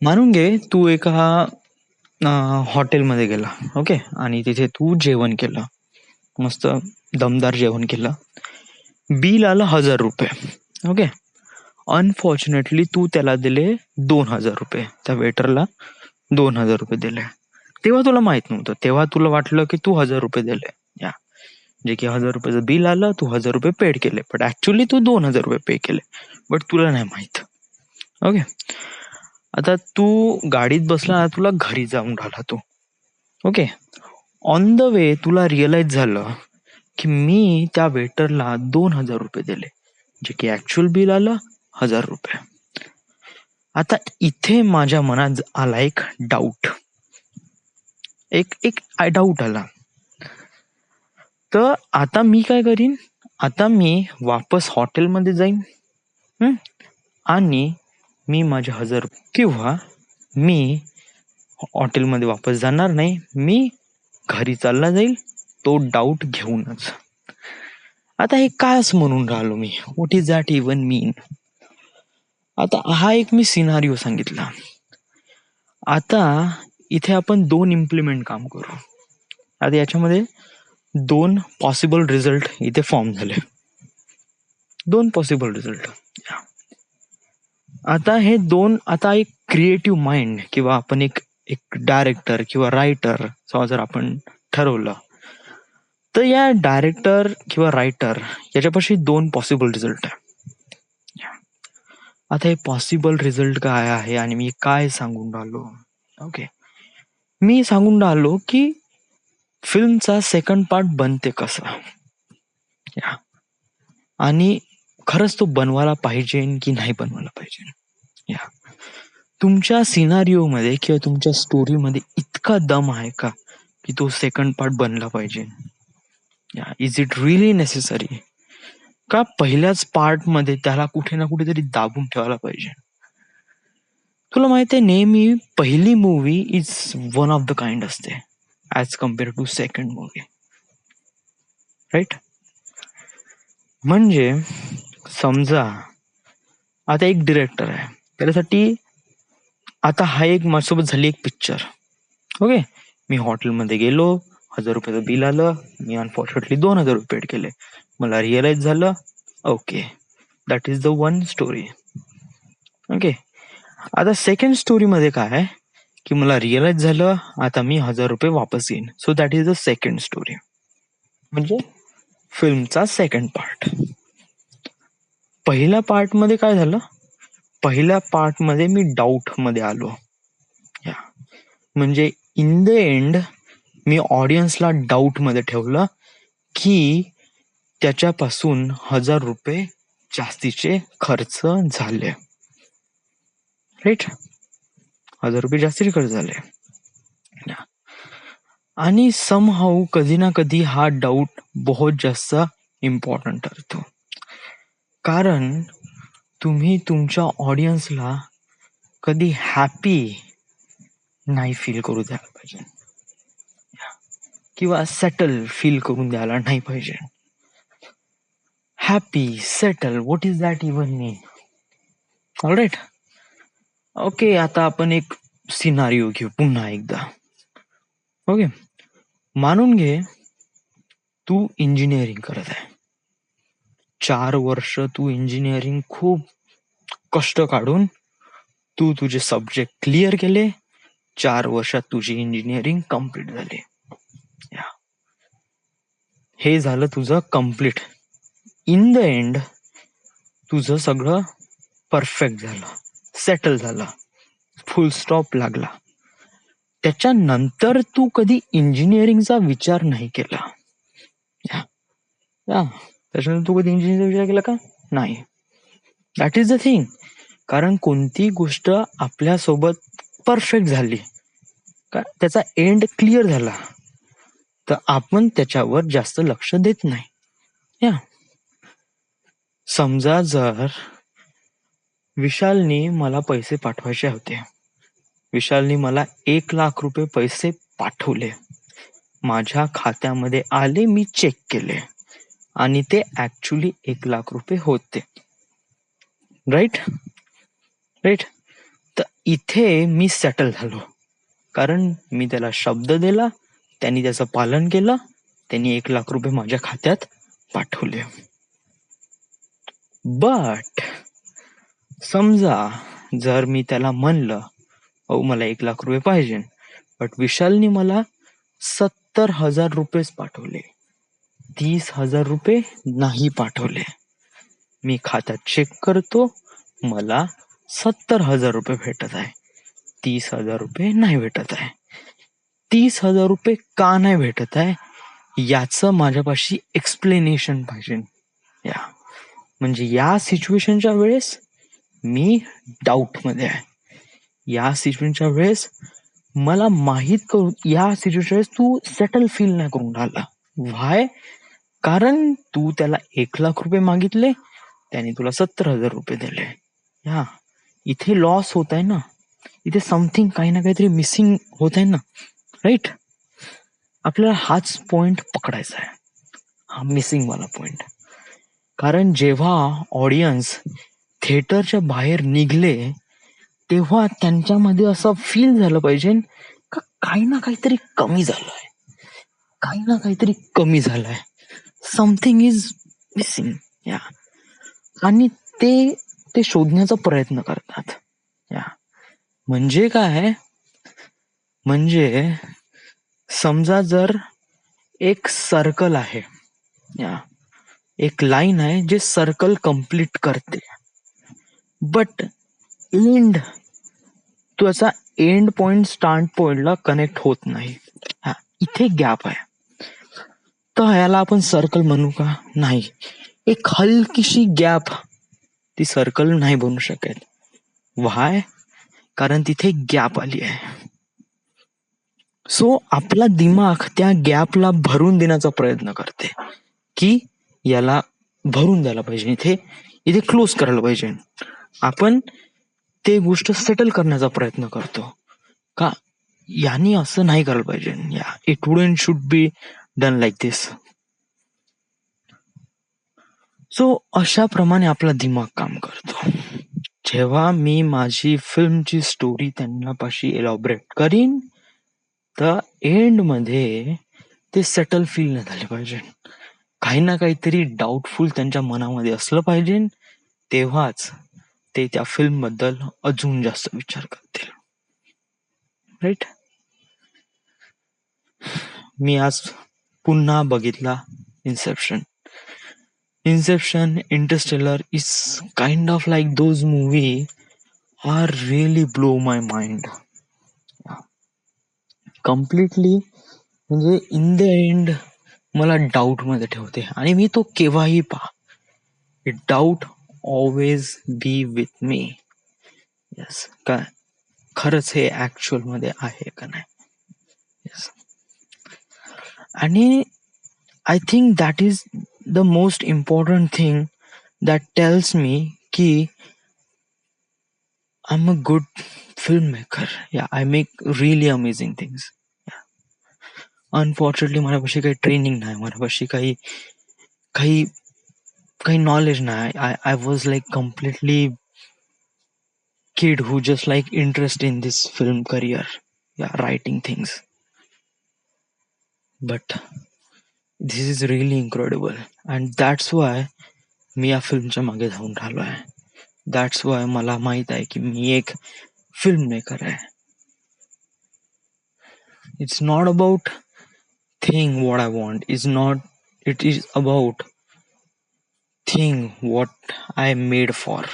मानून घे तू एका हॉटेलमध्ये गेला, ओके, आणि तिथे तू जेवण केलं, मस्त दमदार जेवण केलं. बिल आलं 1,000 रुपये. ओके. अनफॉर्च्युनेटली तू त्याला दिले 2,000 रुपये, त्या वेटरला 2,000 रुपये दिले. तेव्हा तुला माहित नव्हतं, तेव्हा तुला वाटलं की तू 1,000 रुपये दिले, या जे की 1,000 रुपयाचं बिल आलं, तू 1,000 रुपये पेड केले, बट ऍक्च्युअली तू 2,000 रुपये पे केले, बट तुला नाही माहित. ओके. आता तू गाडीत बसला, तुला घरी जाऊन राहिला तू. ओके. ऑन द वे तुला रिअलाइज झालं की मी त्या वेटरला 2,000 रुपये दिले, जे की ऍक्च्युअल बिल आलं 1,000 रुपये. आता इथे माझ्या मनात आला एक डाऊट, एक एक डाऊट आला. तर आता मी काय करीन, आता मी वापस हॉटेलमध्ये जाईन, आणि मी माझे 1,000, किंवा मी हॉटेलमध्ये वापस जाणार नाही, मी घरी चालला जाईल तो डाऊट घेऊनच. आता हे कायच म्हणून राहिलो मी, व्हॉट इज दॅट इवन मीन. आता हा एक मी सिनारिओ सांगितला. आता इथे आपण 2 इम्प्लिमेंट काम करू. आता याच्यामध्ये 2 पॉसिबल रिझल्ट इथे फॉर्म झाले, 2 पॉसिबल रिझल्ट. आता हे 2, आता एक क्रिएटिव्ह माइंड किंवा आपण एक डायरेक्टर किंवा रायटर जर आपण ठरवलं, तर या डायरेक्टर किंवा रायटर याच्यापाशी 2 पॉसिबल रिझल्ट आहे. आता हे पॉसिबल रिझल्ट काय आहे आणि मी काय सांगून राहिलो. ओके. मी सांगून राहिलो की फिल्मचा सेकंड पार्ट बनते कसा, आणि खरंच तो बनवायला पाहिजे की नाही बनवायला पाहिजे. या तुमच्या सिनारिओ मध्ये किंवा तुमच्या स्टोरी मध्ये इतका दम आहे का की तो सेकंड पार्ट बनला पाहिजे. इज इट रिअली नेसेसरी, का पहिल्याच पार्ट मध्ये त्याला कुठे ना कुठेतरी दाबून ठेवायला पाहिजे. तुला माहिती आहे, नेहमी पहिली movie is one of the kind असते as compare to second movie, right. म्हणजे समजा आता एक डिरेक्टर आहे, त्याच्यासाठी आता हा एक माझ्यासोबत झाली एक पिक्चर. ओके. मी हॉटेलमध्ये गेलो, 1,000 रुपयाचं बिल आलं, मी अनफॉर्च्युनेटली 2,000 रुपये पेड केले, मला रिअलाइज झालं, okay, that is the one story. Okay. आता सेकंड स्टोरी मध्ये काय आहे की मला रिअलाइज झालं, आता मी 1,000 रुपये वापस येईन, so that is the second story, म्हणजे फिल्मचा सेकंड पार्ट. पहिल्या पार्ट मध्ये काय झालं, पहिल्या पार्ट मध्ये मी डाऊट मध्ये आलो, म्हणजे इन द एंड मी ऑडियन्सला डाऊट मध्ये ठेवलं की त्याच्यापासून 1,000 रुपये जास्तीचे खर्च झाले, राईट. 1,000 रुपये जास्तीचे खर्च झाले. आणि समहाऊ कधी ना कधी हा डाऊट बहुत जास्त इम्पॉर्टंट ठरतो, कारण तुम्ही तुमच्या ऑडियन्सला कधी हॅपी नाही फील करू द्यायला पाहिजे, किंवा सेटल फील करून द्यायला नाही पाहिजे. Happy, settle, what is that even mean. All right. Okay. आता आपण एक सिनारिओ घेऊ पुन्हा एकदा. ओके. मानून घे तू इंजिनिअरिंग करत आहे, 4 वर्ष तू इंजिनिअरिंग खूप कष्ट काढून तू तुझे सब्जेक्ट क्लिअर केले, 4 वर्षात तुझी इंजिनिअरिंग कम्प्लीट झाली. हे झालं तुझं कम्प्लीट. इन द एंड तुझं सगळं परफेक्ट झालं, सेटल झालं, फुल स्टॉप लागला. त्याच्यानंतर तू कधी इंजिनिअरिंगचा विचार नाही केला, त्याच्यानंतर तू कधी इंजिनिअरिंगचा विचार केला का नाही. That is the thing. कारण कोणती गोष्ट आपल्यासोबत परफेक्ट झाली का, त्याचा एंड क्लिअर झाला, तर आपण त्याच्यावर जास्त लक्ष देत नाही. समजा जर विशालनी मला पैसे पाठवायचे होते, विशालनी मला 1,00,000 रुपये पैसे पाठवले, माझ्या खात्यामध्ये आले, मी चेक केले, आणि ते ऍक्च्युली 1,00,000 रुपये होते, राईट. राईट. तर इथे मी सेटल झालो, कारण मी त्याला शब्द दिला, त्यांनी त्याचं पालन केलं, त्यांनी 1,00,000 रुपये माझ्या खात्यात पाठवले. बट समजा जर मी त्याला म्हणलं, अहो मला 1,00,000 रुपये पाहिजे, बट विशालनी मला 70,000 रुपयेच पाठवले, 30,000 रुपये नाही पाठवले. मी खात्यात चेक करतो, मला 70,000 रुपये भेटत आहे, 30,000 रुपये नाही भेटत आहे. 30,000 रुपये का नाही भेटत आहे याचं माझ्यापाशी एक्सप्लेनेशन पाहिजे. म्हणजे या सिच्युएशनच्या वेळेस मी डाऊट मध्ये आहे. या सिच्युएशनच्या वेळेस मला माहित करून, या सिच्युएशन वेळेस तू सेटल फील नाही करून राहिला. व्हाय? कारण तू त्याला 1,00,000 रुपये मागितले, त्याने तुला 70,000 रुपये दिले. इथे लॉस होत आहे ना, इथे समथिंग काही ना काहीतरी मिसिंग होत आहे ना, राईट? आपल्याला हाच पॉइंट पकडायचा आहे, हा मिसिंग वाला पॉइंट. कारण जेव्हा ऑडियन्स थिएटरच्या बाहेर निघले तेव्हा त्यांच्यामध्ये असं फील झालं पाहिजे का काही ना काहीतरी कमी झालंय, काही ना काहीतरी कमी झालंय, समथिंग इज मिसिंग. आणि ते शोधण्याचा प्रयत्न करतात. म्हणजे काय? म्हणजे समजा जर एक सर्कल आहे, एक लाईन आहे जे सर्कल कंप्लीट करते, बट एंड त्याचा एंड पॉइंट स्टार्ट पॉइंटला कनेक्ट होत नाही. इथे गॅप आहे. तर याला आपण सर्कल म्हणू का? नाही. एक हलकीशी गॅप ती सर्कल नाही बनू शकत. व्हाय? कारण तिथे गॅप आली आहे. सो आपला दिमाग त्या गॅपला भरून देण्याचा प्रयत्न करते की याला भरून द्यायला पाहिजे, इथे क्लोज करायला पाहिजे. आपण ते गोष्ट सेटल करण्याचा प्रयत्न करतो का यानी असं नाही करायला पाहिजे, it wouldn't should be done like this. So अशा प्रमाणे आपला दिमाग काम करतो. जेव्हा मी माझी फिल्मची स्टोरी त्यांना पाशी एलॉबरेट करीन तर एंड मध्ये ते सेटल फील नाही झाले पाहिजे, काही ना काहीतरी डाऊटफुल त्यांच्या मनामध्ये असलं पाहिजे, तेव्हाच ते त्या फिल्म बद्दल अजून जास्त विचार करतील. राईट? मी आज पुन्हा बघितला Inception. Interstellar is kind of like those movie are really blow my mind completely. म्हणजे इन द एंड मला डाऊट मध्ये ठेवते आणि मी तो केव्हाही पहा, it doubt always be with me. Yes, का खरंच हे ऍक्च्युअल मध्ये आहे का नाही. यस. आणि I think that is the most important thing that tells me की I am a good film maker. I make really amazing things. Unfortunately माझ्यापाशी काही ट्रेनिंग नाही, माझ्यापाशी काही काही काही नॉलेज नाही. I was like completely kid who just like interest in this film career, writing things. But this is really incredible and that's why मी या फिल्मच्या मागे धावून राहिलो आहे. दॅट्स वाय मला माहित आहे की मी एक फिल्म मेकर आहे. It's not about thing what I want, it is about thing what I made for.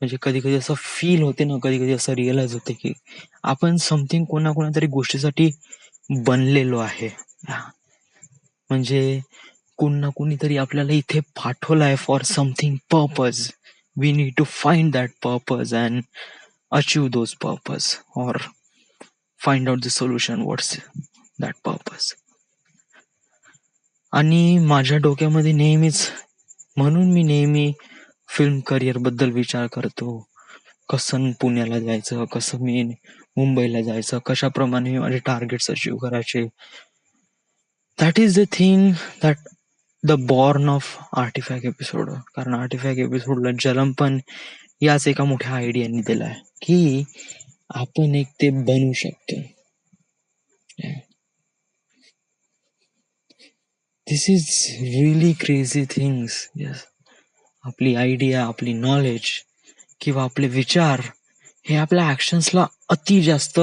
म्हणजे कधी कधी असं फील होते ना, कधी कधी असं रिअलाइज होते की आपण समथिंग कोणातरी गोष्टीसाठी बनलेलो आहे. म्हणजे कोणीतरी आपल्याला इथे पाठवलाय for something purpose. We need to find that purpose and achieve those purpose और find out the solution what's that purpose. आणि माझ्या डोक्यामध्ये नेहमीच, म्हणून मी नेहमी फिल्म करिअर बद्दल विचार करतो. कसं पुण्याला जायचं, कसं मी मुंबईला जायचं, कशाप्रमाणे मी माझे टार्गेट्स अचीव करायचे. That is the thing that the born of artefact episode. कारण आर्टिफॅक्ट एपिसोडला जन्म पण याच एका मोठ्या आयडियानी दिलाय. की आपण एक ते बनवू शकतो. This is really crazy things. Yes, आपली आयडिया, आपली नॉलेज किंवा आपले विचार हे आपल्या ऍक्शन्सला अति जास्त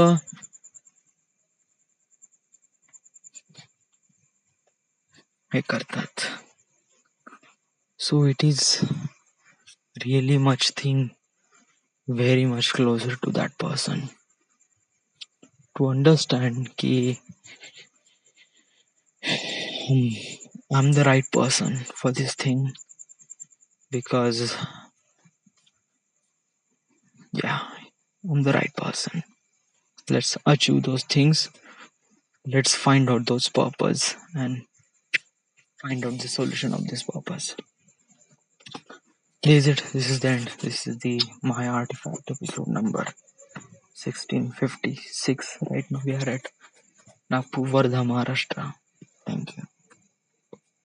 हे करतात. So it is really much thing very much closer to that person to understand की I'm the right person for this thing, because yeah, I'm the right person. Let's achieve those things. Let's find out those purpose and find out the solution of this purpose. This is it. This is the end. This is the My Artifact episode number 1656. Right now we are at Nagpur, Wardha, Maharashtra.